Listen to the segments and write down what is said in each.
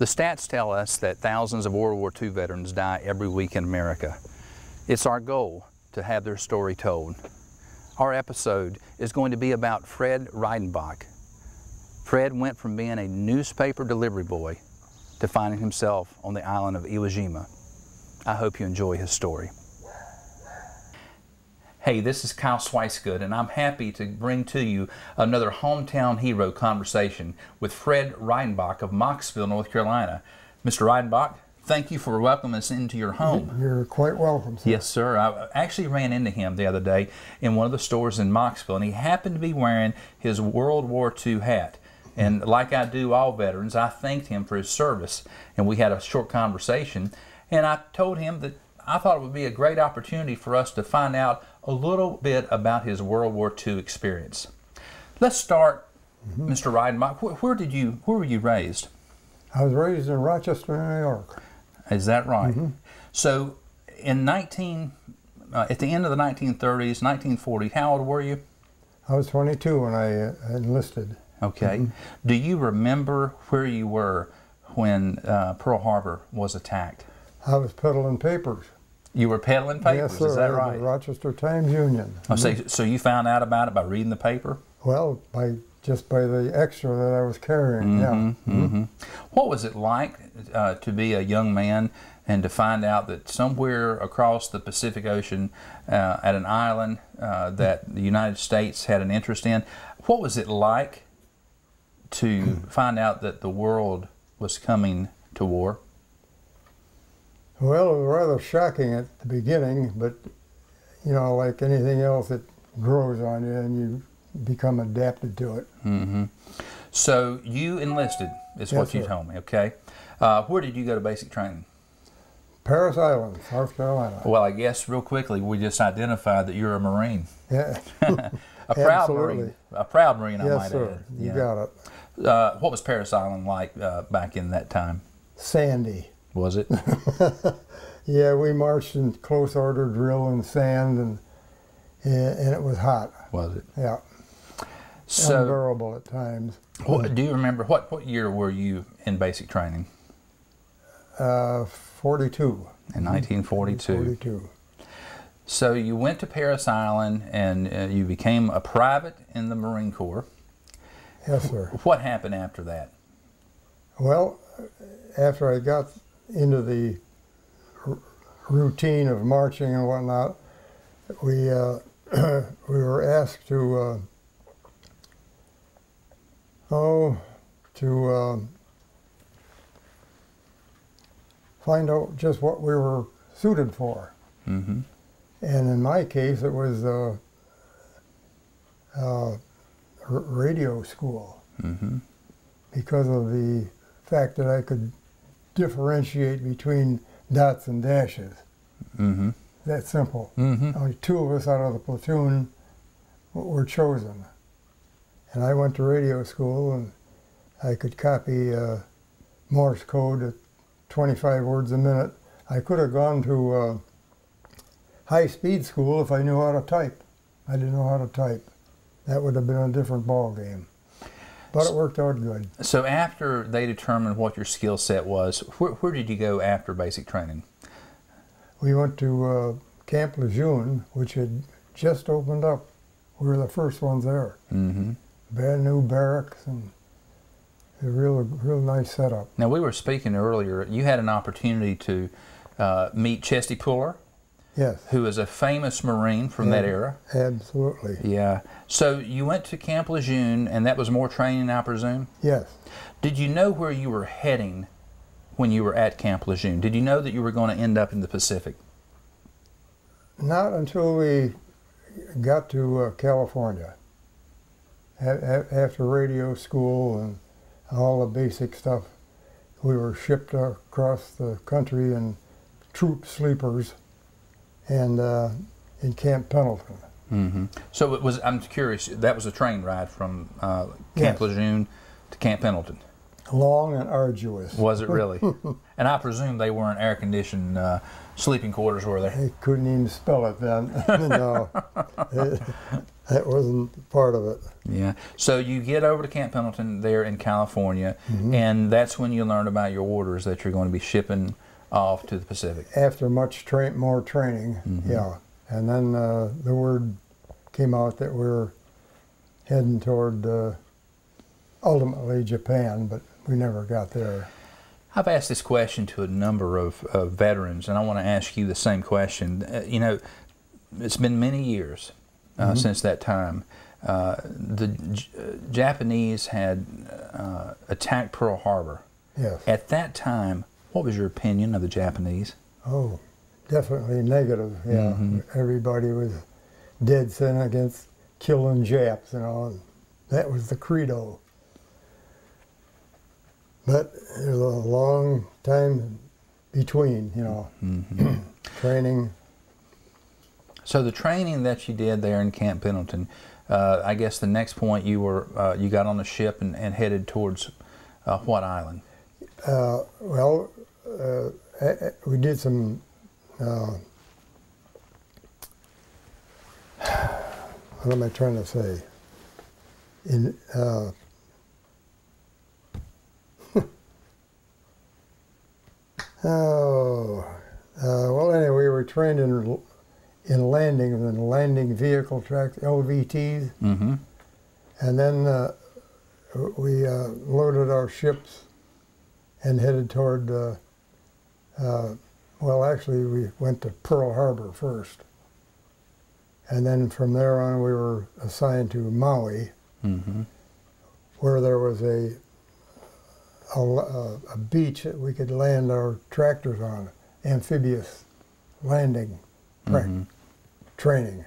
The stats tell us that thousands of World War II veterans die every week in America. It's our goal to have their story told. Our episode is going to be about Fred Reidenbach. Fred went from being a newspaper delivery boy to finding himself on the island of Iwo Jima. I hope you enjoy his story. Hey, this is Kyle Swicegood, and I'm happy to bring to you another hometown hero conversation with Fred Reidenbach of Mocksville, North Carolina. Mr. Reidenbach, thank you for welcoming us into your home. You're quite welcome, sir. Yes, sir. I actually ran into him the other day in one of the stores in Mocksville, and he happened to be wearing his World War II hat. And like I do all veterans, I thanked him for his service, and we had a short conversation, and I told him that I thought it would be a great opportunity for us to find out a little bit about his World War II experience. Let's start, Mr. Reidenbach. Where were you raised? I was raised in Rochester, New York. Is that right? So, at the end of the 1930s, 1940, how old were you? I was 22 when I enlisted. Okay. Do you remember where you were when Pearl Harbor was attacked? I was peddling papers. You were peddling papers, yes, sir, is that at right? The Rochester Times-Union. Oh, so you found out about it by reading the paper? Well, just by the extra that I was carrying, yeah. What was it like to be a young man and to find out that somewhere across the Pacific Ocean at an island that the United States had an interest in, what was it like to find out that the world was coming to war? Well, it was rather shocking at the beginning, but, you know, like anything else, it grows on you and you become adapted to it. So you enlisted, is what you told me, okay? Where did you go to basic training? Parris Island, South Carolina. Well, I guess real quickly, we just identified that you're a Marine. Yeah. A proud Marine. A proud Marine, I might add. Yes, sir. You got it. What was Parris Island like back in that time? Sandy. Was it? Yeah, we marched in close order drill in sand, and it was hot. Was it? Yeah. So, unbearable at times. Do you remember, what year were you in basic training? 42. In 1942. 42. So you went to Parris Island and you became a private in the Marine Corps. Yes, sir. What happened after that? Well, after I got into the routine of marching and whatnot, we were asked to find out just what we were suited for. And in my case, it was radio school, because of the fact that I could differentiate between dots and dashes. That simple. Only two of us out of the platoon were chosen. And I went to radio school, and I could copy Morse code at 25 words a minute. I could have gone to high-speed school if I knew how to type. I didn't know how to type. That would have been a different ball game. But it worked out good. So after they determined what your skill set was, where did you go after basic training? We went to Camp Lejeune, which had just opened up. We were the first ones there. Brand new barracks and a real nice setup. Now, we were speaking earlier, you had an opportunity to meet Chesty Puller. Yes. Who is a famous Marine from that era. Absolutely. Yeah. So you went to Camp Lejeune, and that was more training, I presume? Yes. Did you know where you were heading when you were at Camp Lejeune? Did you know that you were going to end up in the Pacific? Not until we got to California. After radio school and all the basic stuff, we were shipped across the country in troop sleepers and in Camp Pendleton. So it was, I'm curious, that was a train ride from Camp Lejeune to Camp Pendleton? Long and arduous. Was it really? And I presume they weren't air-conditioned sleeping quarters, were they? They couldn't even spell it then. No. That wasn't part of it. Yeah. So you get over to Camp Pendleton there in California, and that's when you learn about your orders that you're going to be shipping off to the Pacific. After much more training, yeah. And then the word came out that we were heading toward ultimately Japan, but we never got there. I've asked this question to a number of veterans, and I want to ask you the same question. You know, it's been many years since that time. The Japanese had attacked Pearl Harbor. Yes. At that time, what was your opinion of the Japanese? Oh, definitely negative, yeah. Everybody was dead set against killing Japs, you know. That was the credo. But there's a long time between, you know, training. So the training that you did there in Camp Pendleton, I guess the next point you were you got on the ship and headed towards what island? Well, we did some. What am I trying to say? In well, anyway, we were trained in landing and landing vehicle tracks, LVTs, and then we loaded our ships and headed toward. Well, actually, we went to Pearl Harbor first, and then from there on, we were assigned to Maui, where there was a beach that we could land our tractors on, amphibious landing training.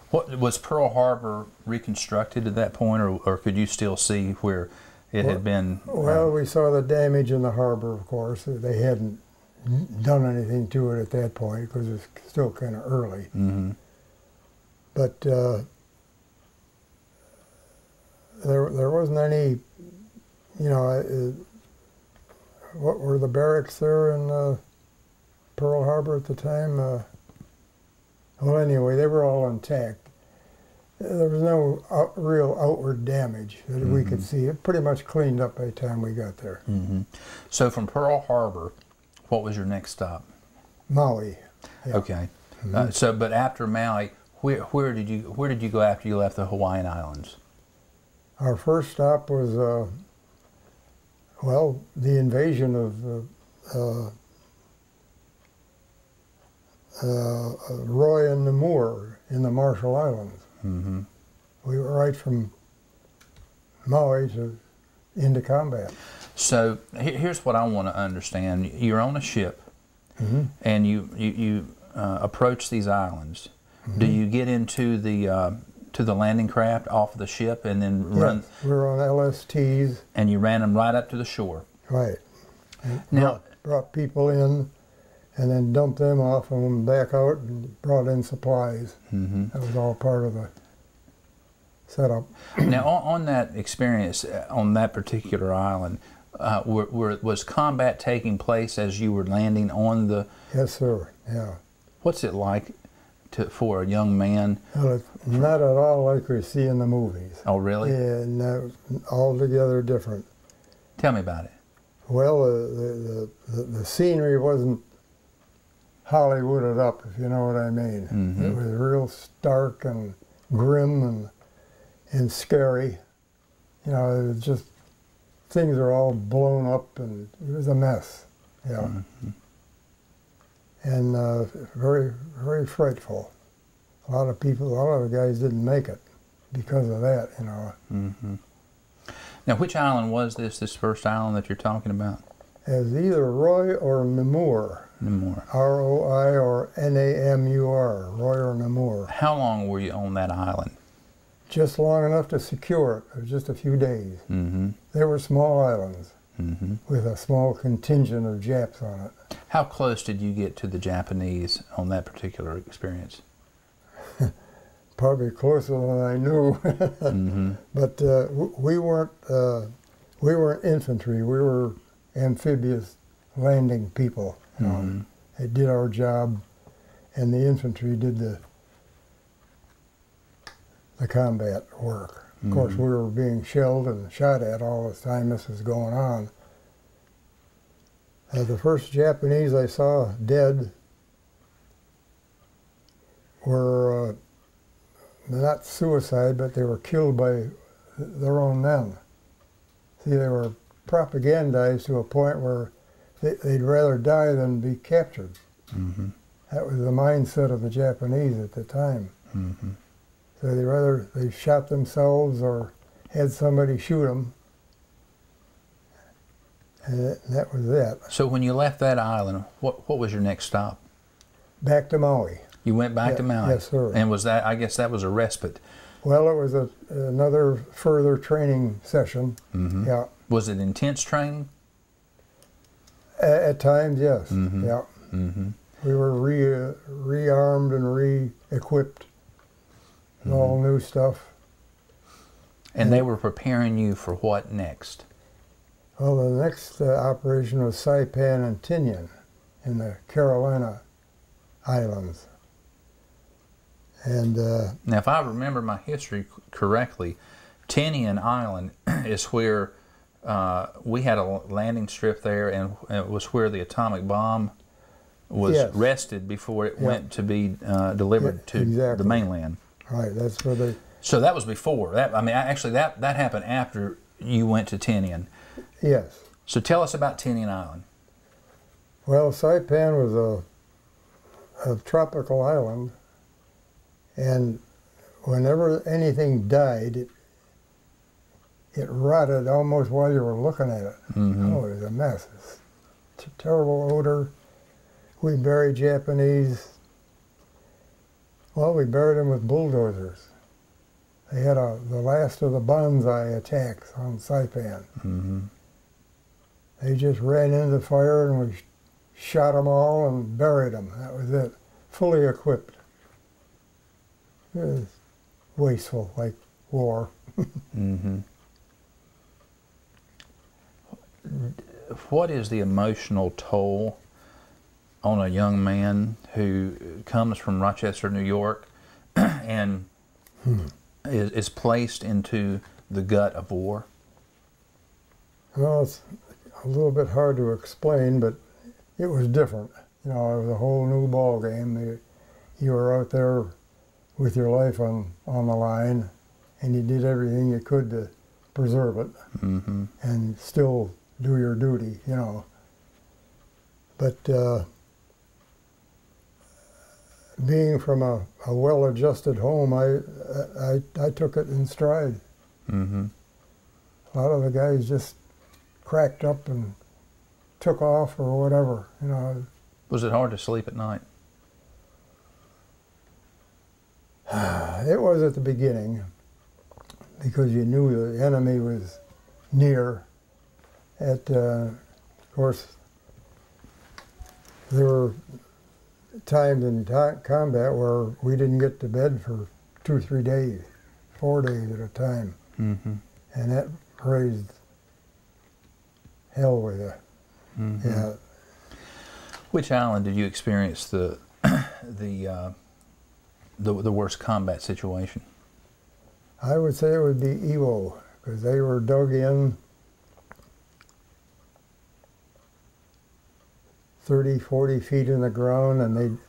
What was Pearl Harbor reconstructed at that point, or could you still see where it had been? Well, we saw the damage in the harbor, of course. They hadn't done anything to it at that point because it's still kind of early. But there wasn't any. You know, what were the barracks there in Pearl Harbor at the time? Well, anyway, they were all intact. There was no real outward damage that we could see. It pretty much cleaned up by the time we got there. So from Pearl Harbor, what was your next stop? Maui. Yeah. Okay. So, but after Maui, where did you go after you left the Hawaiian Islands? Our first stop was. Well, the invasion of Roy and Namur in the Marshall Islands. We were right from Maui into combat. So here's what I want to understand. You're on a ship, and you approach these islands. Do you get into the landing craft off of the ship and then run? Yes, we were on LSTs. And you ran them right up to the shore. Right. Now, brought people in and then dumped them off and went back out and brought in supplies. That was all part of the setup. Now, on that experience, on that particular island, was combat taking place as you were landing on the... Yes, sir, yeah. What's it like for a young man? Well, it's not at all like we see in the movies. Oh, really? Yeah, no, altogether different. Tell me about it. Well, the scenery wasn't Hollywooded up, if you know what I mean. It was real stark and grim and scary. You know, it was just, things are all blown up and it was a mess, yeah. And very, very frightful. A lot of the guys didn't make it because of that, you know. Now, which island was this first island that you're talking about? It was either Roy or Namur. Namur. R-O-I or N-A-M-U-R, Roy or Namur. How long were you on that island? Just long enough to secure it. It was just a few days. They were small islands with a small contingent of Japs on it. How close did you get to the Japanese on that particular experience? Probably closer than I knew. But we weren't infantry. We were amphibious landing people. You know. They did our job, and the infantry did the combat work. Of course, we were being shelled and shot at all the time this was going on. The first Japanese I saw dead were not suicide, but they were killed by their own men. See, they were propagandized to a point where they'd rather die than be captured. Mm-hmm. That was the mindset of the Japanese at the time. Mm-hmm. So they shot themselves or had somebody shoot them, and that was it. So when you left that island, what was your next stop? Back to Maui. You went back to Maui? Yes, sir. And was that, I guess that was a respite. Well, it was another further training session. Mm-hmm. Yeah. Was it intense training? At times, yes. Mm-hmm. Yeah. Mm-hmm. We were rearmed and re-equipped with all new stuff. And they were preparing you for what next? Well, the next operation was Saipan and Tinian in the Carolina Islands. And now, if I remember my history correctly, Tinian Island is where we had a landing strip there, and it was where the atomic bomb was rested before it went to be delivered to the mainland. Right, that's where they... So that was before. That, I mean, actually, that happened after you went to Tinian. Yes. So tell us about Tinian Island. Well, Saipan was a tropical island, and whenever anything died, it rotted almost while you were looking at it. Mm-hmm. Oh, it was a mess. It's a terrible odor. We buried Japanese. Well, we buried them with bulldozers. They had the last of the bonsai attacks on Saipan. Mm-hmm. They just ran into the fire and we shot them all and buried them. That was it. Fully equipped. It was wasteful, like war. Mm-hmm. What is the emotional toll on a young man who comes from Rochester, New York, and is placed into the gut of war? Well, it's a little bit hard to explain, but it was different. You know, it was a whole new ball game. You were out there with your life on the line, and you did everything you could to preserve it and still do your duty, you know. But being from a well-adjusted home, I took it in stride. Mm-hmm. A lot of the guys just cracked up and took off or whatever, you know. Was it hard to sleep at night? It was at the beginning, because you knew the enemy was near. Of course, there were times in combat where we didn't get to bed for 2 or 3 days, 4 days at a time. Mm-hmm. And that raised hell with you. Mm-hmm. Yeah. Which island did you experience the worst combat situation? I would say it would be Iwo, because they were dug in 30, 40 feet in the ground, and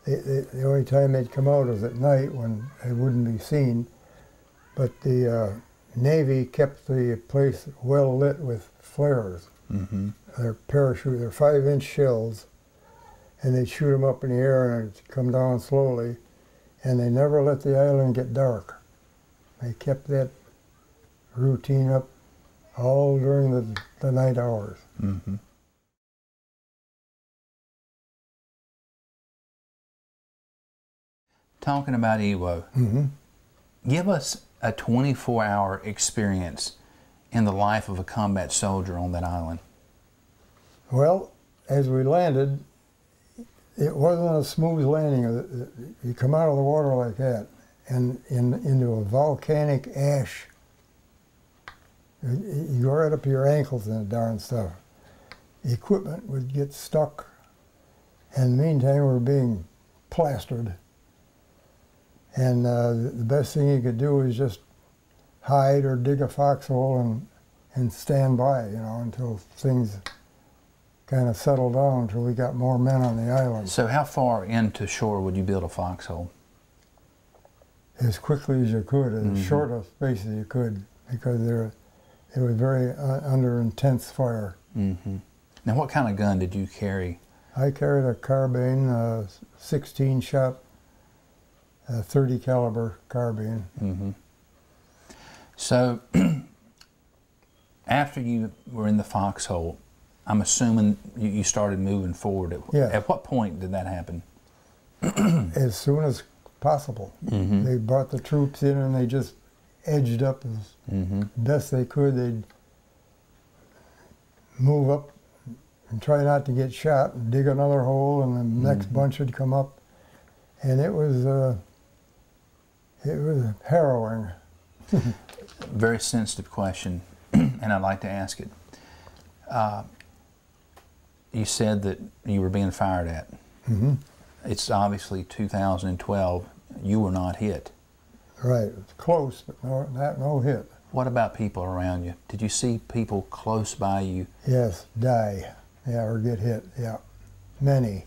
the only time they'd come out was at night when they wouldn't be seen. But the Navy kept the place well lit with flares. Mm-hmm. They're 5-inch shells, and they'd shoot them up in the air and it'd come down slowly, and they never let the island get dark. They kept that routine up all during the night hours. Mm-hmm. Talking about Iwo, give us a 24-hour experience in the life of a combat soldier on that island. Well, as we landed, it wasn't a smooth landing. You come out of the water like that, and into a volcanic ash. You go right up to your ankles in the darn stuff. The equipment would get stuck, and in the meantime, we're being plastered. And the best thing you could do is just hide or dig a foxhole and stand by, you know, until things kind of settled down, until we got more men on the island. So how far into shore would you build a foxhole? As quickly as you could, as short a space as you could, because it was very under intense fire. Now, what kind of gun did you carry? I carried a carbine, 16-shot, 30 caliber carbine. So, after you were in the foxhole, I'm assuming you started moving forward. Yeah. At what point did that happen? As soon as possible. They brought the troops in and they just edged up as best they could. They'd move up and try not to get shot and dig another hole, and the next bunch would come up. And it was harrowing. Very sensitive question, and I'd like to ask it. You said that you were being fired at. It's obviously 2012. You were not hit. Right, it's close, but no hit. What about people around you? Did you see people close by you? Yes, die, yeah, or get hit, yeah, many.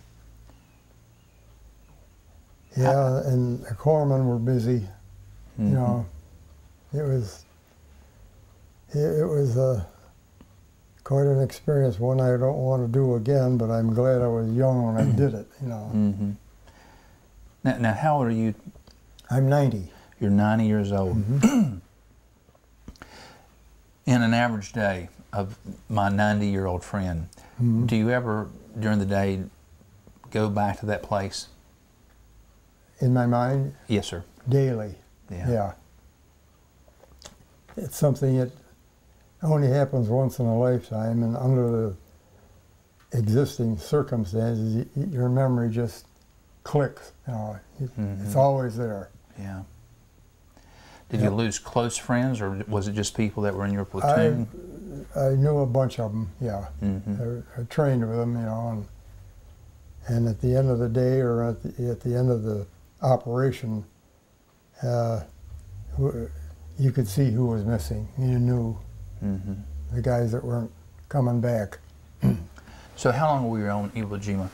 Yeah, and the corpsmen were busy. You know, it was quite an experience, one I don't want to do again, but I'm glad I was young when I did it, you know. Now, how old are you? I'm 90. You're 90 years old. In an average day of my 90-year-old friend, do you ever, during the day, go back to that place? In my mind? Yes, sir. Daily. Yeah. It's something that only happens once in a lifetime, and under the existing circumstances, your memory just clicks. You know, it's always there. Yeah. Did you lose close friends, or was it just people that were in your platoon? I knew a bunch of them. Yeah. I trained with them, you know, and at the end of the day, or at the end of the operation, you could see who was missing. You knew the guys that weren't coming back. So how long were you on Iwo Jima?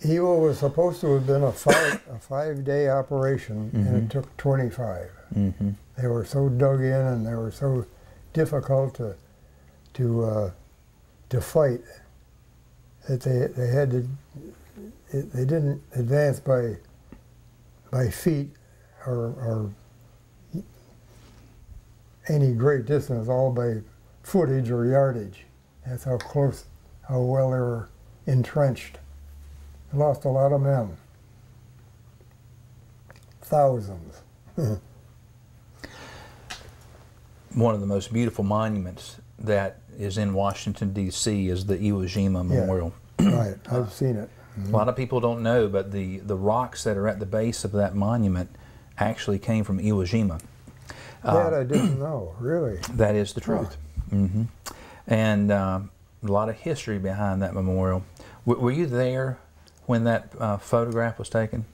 Iwo was supposed to have been a five-day operation, and it took 25. They were so dug in, and they were so difficult to fight that they had to. They didn't advance by feet or any great distance, all by footage or yardage. That's how close, how well they were entrenched. Lost a lot of men. Thousands. One of the most beautiful monuments that is in Washington, D.C. is the Iwo Jima Memorial. Right, I've seen it. A lot of people don't know, but the rocks that are at the base of that monument actually came from Iwo Jima. That I didn't know, really. That is the truth. And a lot of history behind that memorial. Were you there when that photograph was taken?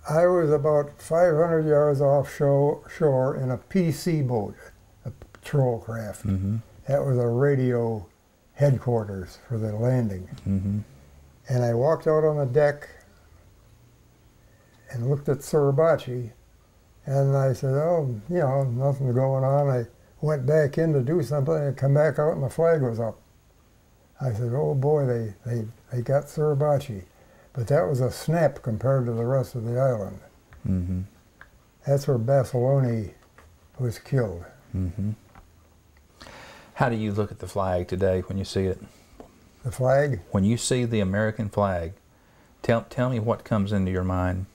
I was about 500 yards offshore in a PC boat, a patrol craft. That was a radio headquarters for the landing. And I walked out on the deck and looked at Suribachi, and I said, oh, you know, nothing's going on. I went back in to do something, and come back out and the flag was up. I said, oh boy, they got Suribachi. But that was a snap compared to the rest of the island. That's where Basilone was killed. How do you look at the flag today when you see it? The flag? When you see the American flag, tell me what comes into your mind.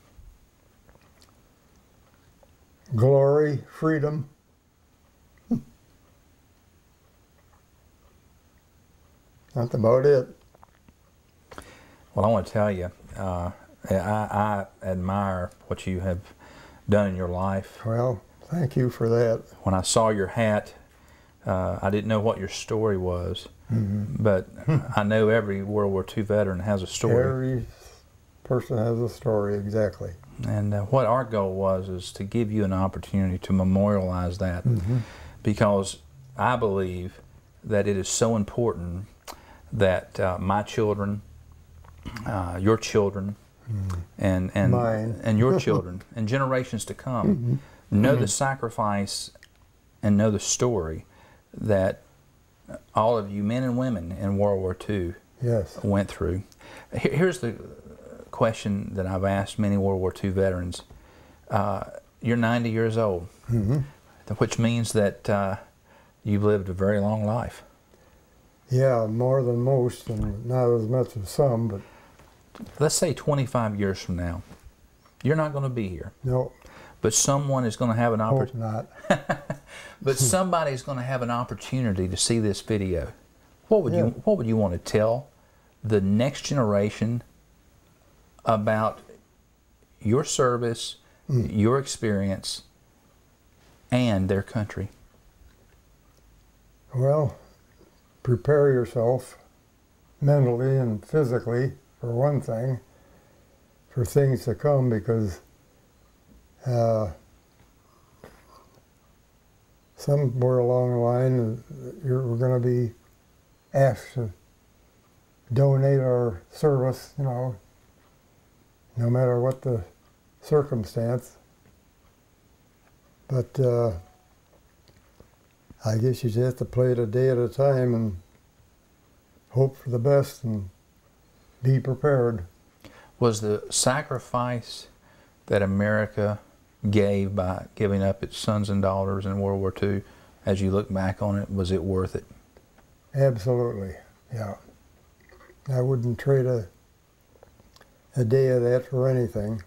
Glory, freedom. That's about it. Well, I want to tell you, I admire what you have done in your life. Well, thank you for that. When I saw your hat, I didn't know what your story was, but I know every World War II veteran has a story. Every person has a story, exactly. And what our goal was is to give you an opportunity to memorialize that, because I believe that it is so important that my children, your children, and Mine. and your children and generations to come know the sacrifice and know the story that all of you men and women in World War II went through. Here's the question that I've asked many World War II veterans. You're 90 years old, which means that you've lived a very long life. Yeah, more than most, and not as much as some, but... Let's say 25 years from now, you're not going to be here. No. But someone is going to have an opportunity. Hope not. But somebody's going to have an opportunity to see this video. What would you want to tell the next generation about your service, your experience, and their country? Well, prepare yourself mentally and physically, for one thing, for things to come, because somewhere along the line we're going to be asked to donate our service, you know, no matter what the circumstance. But I guess you just have to play it a day at a time and hope for the best and be prepared. Was the sacrifice that America gave by giving up its sons and daughters in World War II, as you look back on it, was it worth it? Absolutely, yeah. I wouldn't trade a day of that for anything.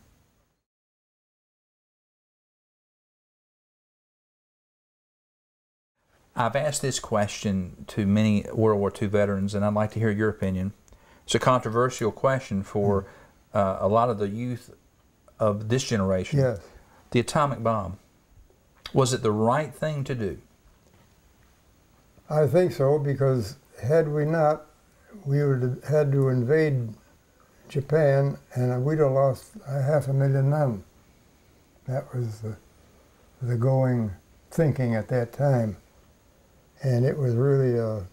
I've asked this question to many World War II veterans, and I'd like to hear your opinion. It's a controversial question for a lot of the youth of this generation. Yes. The atomic bomb. Was it the right thing to do? I think so, because had we not, we would have had to invade Japan, and we'd have lost 500,000 men. That was the going thinking at that time. And it was really a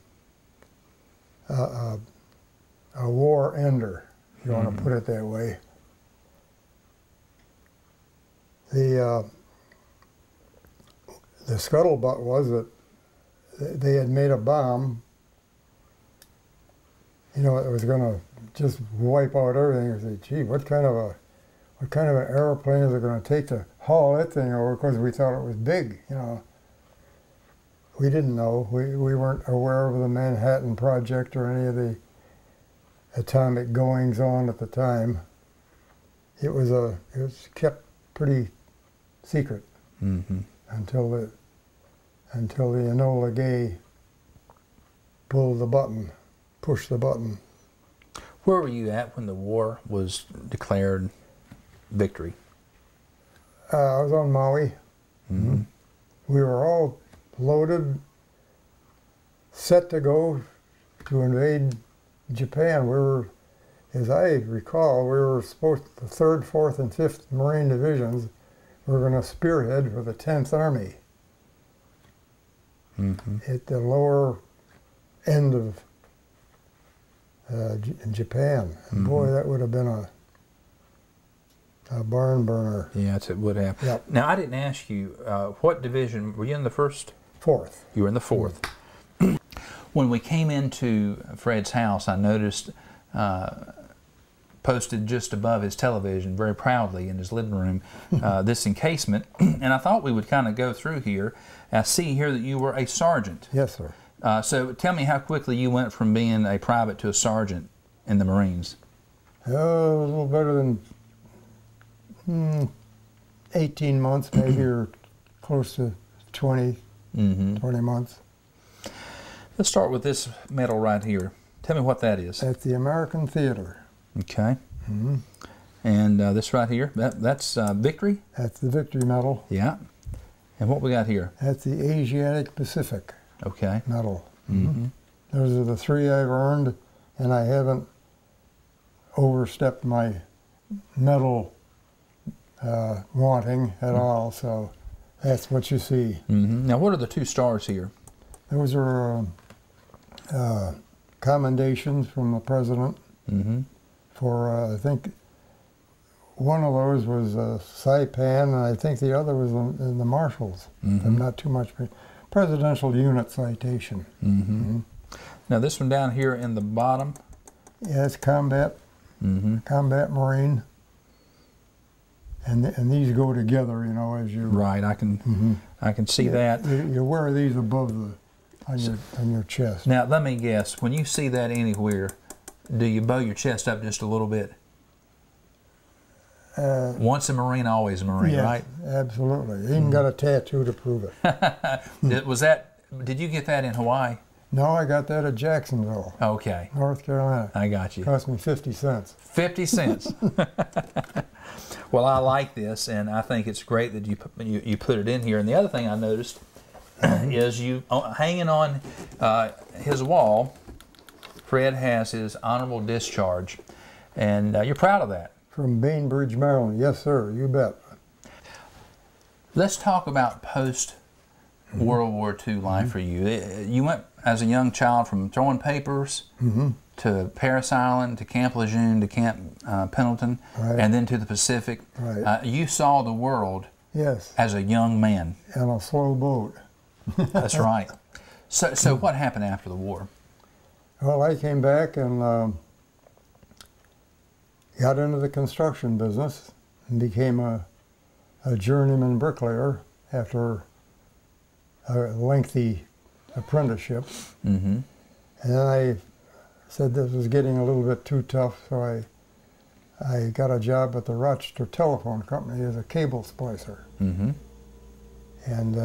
war ender, if you want to put it that way. The scuttlebutt was that they had made a bomb, you know, it was going to just wipe out everything. I said, gee, what kind of an airplane is it going to take to haul that thing over? Because we thought it was big, you know. We didn't know. We weren't aware of the Manhattan Project or any of the atomic goings on at the time. It was kept pretty secret until the Enola Gay pulled the button, pushed the button. Where were you at when the war was declared victory? I was on Maui. We were all loaded, set to go to invade Japan. We were, as I recall, we were supposed to, the 3rd, 4th, and 5th Marine Divisions were going to spearhead for the 10th Army at the lower end of Japan. And boy, that would have been a barn burner. Yes, it would have. Yep. Now, I didn't ask you, what division, were you in the 1st? 4th. You were in the 4th. When we came into Fred's house, I noticed posted just above his television, very proudly in his living room, this encasement. And I thought we would kind of go through here. I see here that you were a sergeant. Yes, sir. So tell me how quickly you went from being a private to a sergeant in the Marines. A little better than 18 months, maybe, or close to 20 months. Let's start with this medal right here. Tell me what that is. At the American Theater. Okay. And this right here, that's victory? That's the Victory Medal. Yeah. And what we got here? That's the Asiatic Pacific Okay. Medal. Those are the 3 I've earned, and I haven't overstepped my medal wanting at all. So that's what you see. Now, what are the 2 stars here? Those are commendations from the president for, I think, one of those was Saipan, and I think the other was in the Marshals. I'm not too much. Presidential Unit Citation. Now, this one down here in the bottom? Yeah, it's Combat, Combat Marine. And these go together, you know, as you... Right, I can see that. You wear these above on your chest. Now, let me guess, when you see that anywhere, do you bow your chest up just a little bit? Once a Marine, always a Marine, yes, right? Absolutely. Even got a tattoo to prove it. Did you get that in Hawaii? No, I got that at Jacksonville. Okay. North Carolina. I got you. Cost me 50 cents. 50 cents. Well, I like this, and I think it's great that you put it in here. And the other thing I noticed is you hanging on his wall, Fred has his honorable discharge, and you're proud of that. From Bainbridge, Maryland. Yes, sir. You bet. Let's talk about post-World War II life for you. You went as a young child from throwing papers to Parris Island, to Camp Lejeune, to Camp Pendleton, and then to the Pacific. Right. You saw the world as a young man. On a slow boat. That's right. So what happened after the war? Well, I came back and got into the construction business and became a journeyman bricklayer after a lengthy apprenticeship. And then I said this was getting a little bit too tough, so I got a job at the Rochester Telephone Company as a cable splicer. And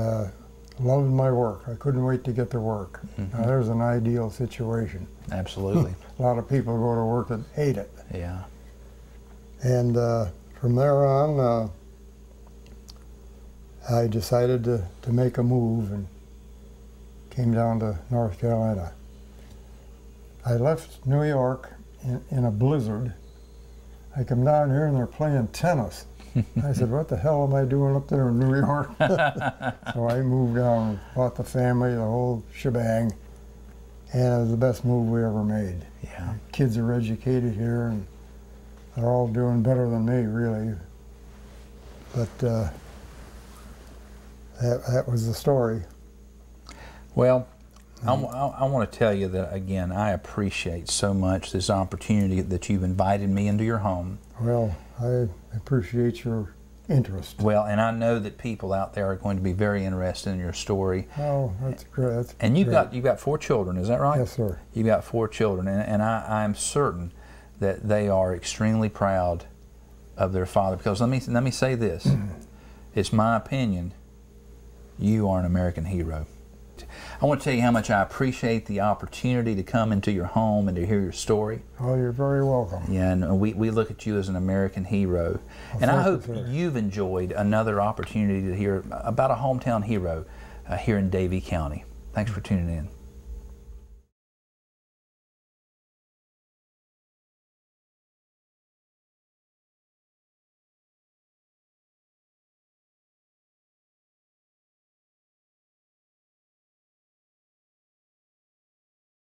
loved my work. I couldn't wait to get to work. Now, there's an ideal situation. Absolutely. A lot of people go to work that hate it. Yeah. And from there on, I decided to make a move and came down to North Carolina. I left New York in a blizzard. I come down here and they're playing tennis. I said, what the hell am I doing up there in New York? So I moved down, bought the family, the whole shebang, and it was the best move we ever made. Yeah. Kids are educated here, and they're all doing better than me, really. But that was the story. Well, I want to tell you that, again, I appreciate so much this opportunity that you've invited me into your home. Well, I appreciate your interest. Well, and I know that people out there are going to be very interested in your story. Oh, that's great. And you've got 4 children, is that right? Yes, sir. You've got 4 children, and I'm certain that they are extremely proud of their father. Because let me say this, it's my opinion, you are an American hero. I want to tell you how much I appreciate the opportunity to come into your home and to hear your story. Oh, you're very welcome. Yeah, and we look at you as an American hero. Well, and I hope you've enjoyed another opportunity to hear about a hometown hero here in Davie County. Thanks for tuning in.